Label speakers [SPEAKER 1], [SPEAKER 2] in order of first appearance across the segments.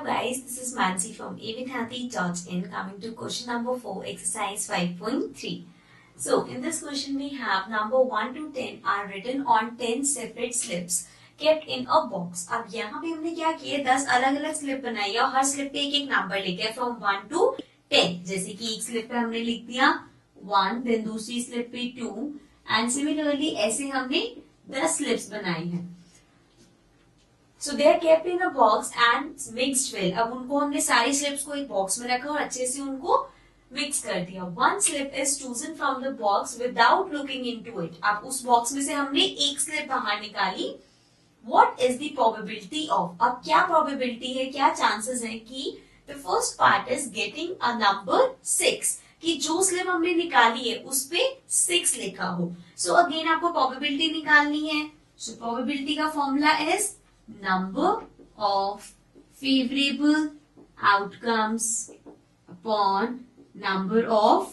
[SPEAKER 1] Hello guys, this is Mansi from evenhealthy.in coming to question number 4, exercise 5.3. So in this question we have number 1 to 10 are written on 10 separate slips kept in a box. अब यहाँ पे हमने क्या किया 10 अलग अलग slip बनाई और हर स्लिप पे एक एक नंबर लिखे फ्रॉम 1 to 10. जैसे कि एक स्लिप पे हमने लिख दिया 1, देन दूसरी स्लिप पे 2 एंड सिमिलरली ऐसे हमने 10 स्लिप्स बनाई हैं. So they are kept in a box and mixed well. अब उनको हमने सारी स्लिप्स को एक बॉक्स में रखा और अच्छे से उनको मिक्स कर दिया. One slip is chosen from the box without looking into it. अब उस बॉक्स में से हमने एक स्लिप बाहर निकाली. What is the probability of? अब क्या probability है, क्या chances है कि the first part is getting a number 6. कि जो स्लिप हमने निकाली है उस पे 6 लिखा हो. So again आपको probability निकालनी है. So probability का formula is number of favorable outcomes upon number of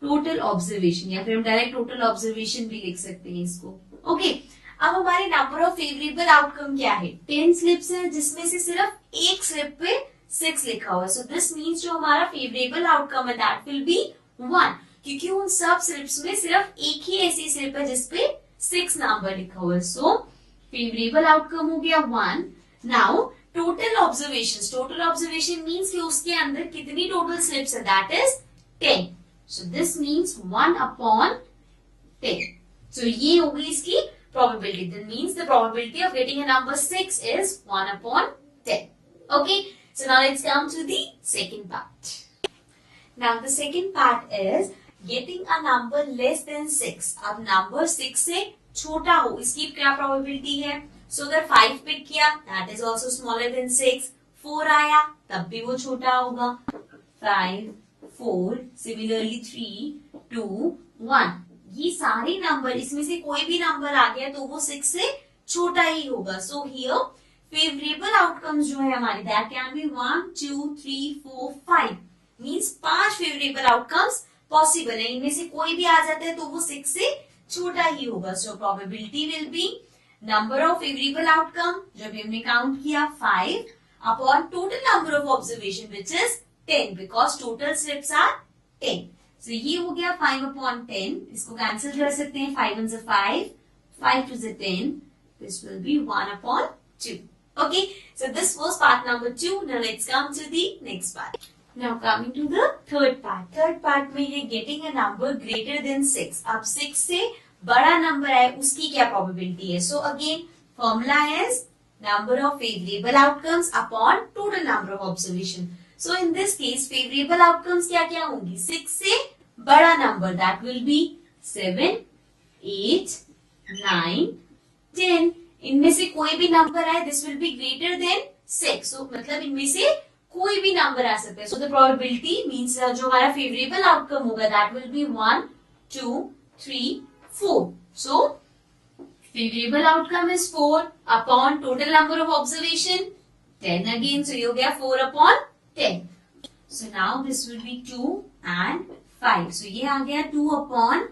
[SPEAKER 1] total observation या फिर हम डायरेक्ट total observation भी लिख सकते हैं इसको. ओके अब हमारे नंबर ऑफ फेवरेबल आउटकम क्या है 10 स्लिप्स है जिसमें से सिर्फ एक स्लिप पे 6 लिखा हुआ है. सो दिस मीन्स जो हमारा फेवरेबल आउटकम है दैट विल बी 1 क्योंकि उन सब स्लिप्स में सिर्फ एक ही ऐसी स्लिप है जिसपे 6 नंबर लिखा हुआ है. सो फेवरेबल आउटकम हो गया 1. नाउ टोटल ऑब्जर्वेशन मीन्स कि उसके अंदर कितनी टोटल स्लिप्स है that is 10. So this means 1 upon 10. सो ये होगी इसकी probability. That means the probability of getting a number 6 is 1 upon 10. Okay. So now let's come to the second part. Now the second part is getting a number less than 6. अब number 6 से छोटा हो इसकी क्या probability है. So अगर 5 pick किया that is also smaller than 6. 4 आया तब भी वो छोटा होगा. 5, 4, similarly 3, 2, 1. ये सारे नंबर इसमें से कोई भी नंबर आ गया तो वो 6 से छोटा ही होगा. सो हियर फेवरेबल आउटकम्स जो है हमारी that can be 1, 2, 3, 4, 5 means 5 favourable outcomes possible है. इनमें से कोई भी आ जाता है तो वो 6 से छोटा ही होगा. So probability will be number of favourable outcome जो भी हमने काउंट किया 5 upon total number of observation which is 10 because total slips are 10. So, ये हो गया 5 upon 10. इसको कैंसिल कर सकते हैं. 5 1 is 5, 5 2 is 10. This will be 1 upon 2. Okay. So, this was part number 2. Now, let's come to the next part. Now, coming to the third part. Third part में है getting a number greater than 6. अब 6 से बड़ा number है उसकी क्या probability है. So, again, formula is number of favorable outcomes upon total number of observation. So in this case favorable outcomes क्या क्या होंगी 6 से बड़ा नंबर that will be 7, 8, 9, 10. इनमें से कोई भी नंबर आए this will be greater than 6. So मतलब इनमें से कोई भी नंबर आ सकता है. So the probability means जो हमारा favorable outcome होगा that will be 1, 2, 3, 4. So favorable outcome is 4 upon total number of observation 10 again. So ये हो गया 4 upon 10. So now this will be 2 and 5. So ये आ गया 2 upon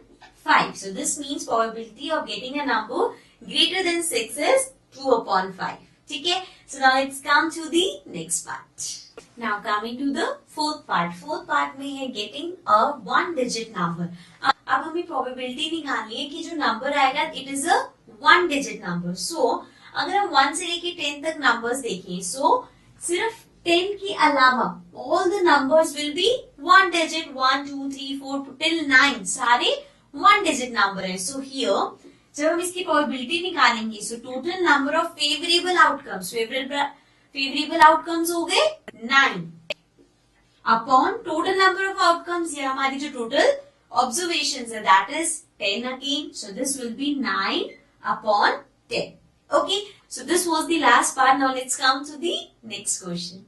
[SPEAKER 1] 5. So this means probability of getting a number greater than 6 is 2 upon 5. ठीक है. So now let's come to the next part. Now coming to the fourth part. Fourth part में है getting a 1 digit number. अब हमें probability निकालनी है कि जो number आएगा it is a 1 digit number. So अगर हम 1 से लेके 10 तक numbers देखें so सिर्फ 10 के अलावा all the numbers will be 1 digit 1, 2, 3, 4 till 9 सारे 1 digit number हैं. So here जब हम इसकी probability निकालेंगे so total number of favorable outcomes हो गए 9 upon total number of outcomes ये हमारी जो total observations है that is 10 again. So this will be 9 upon 10. Okay. So this was the last part. Now let's come to the next question.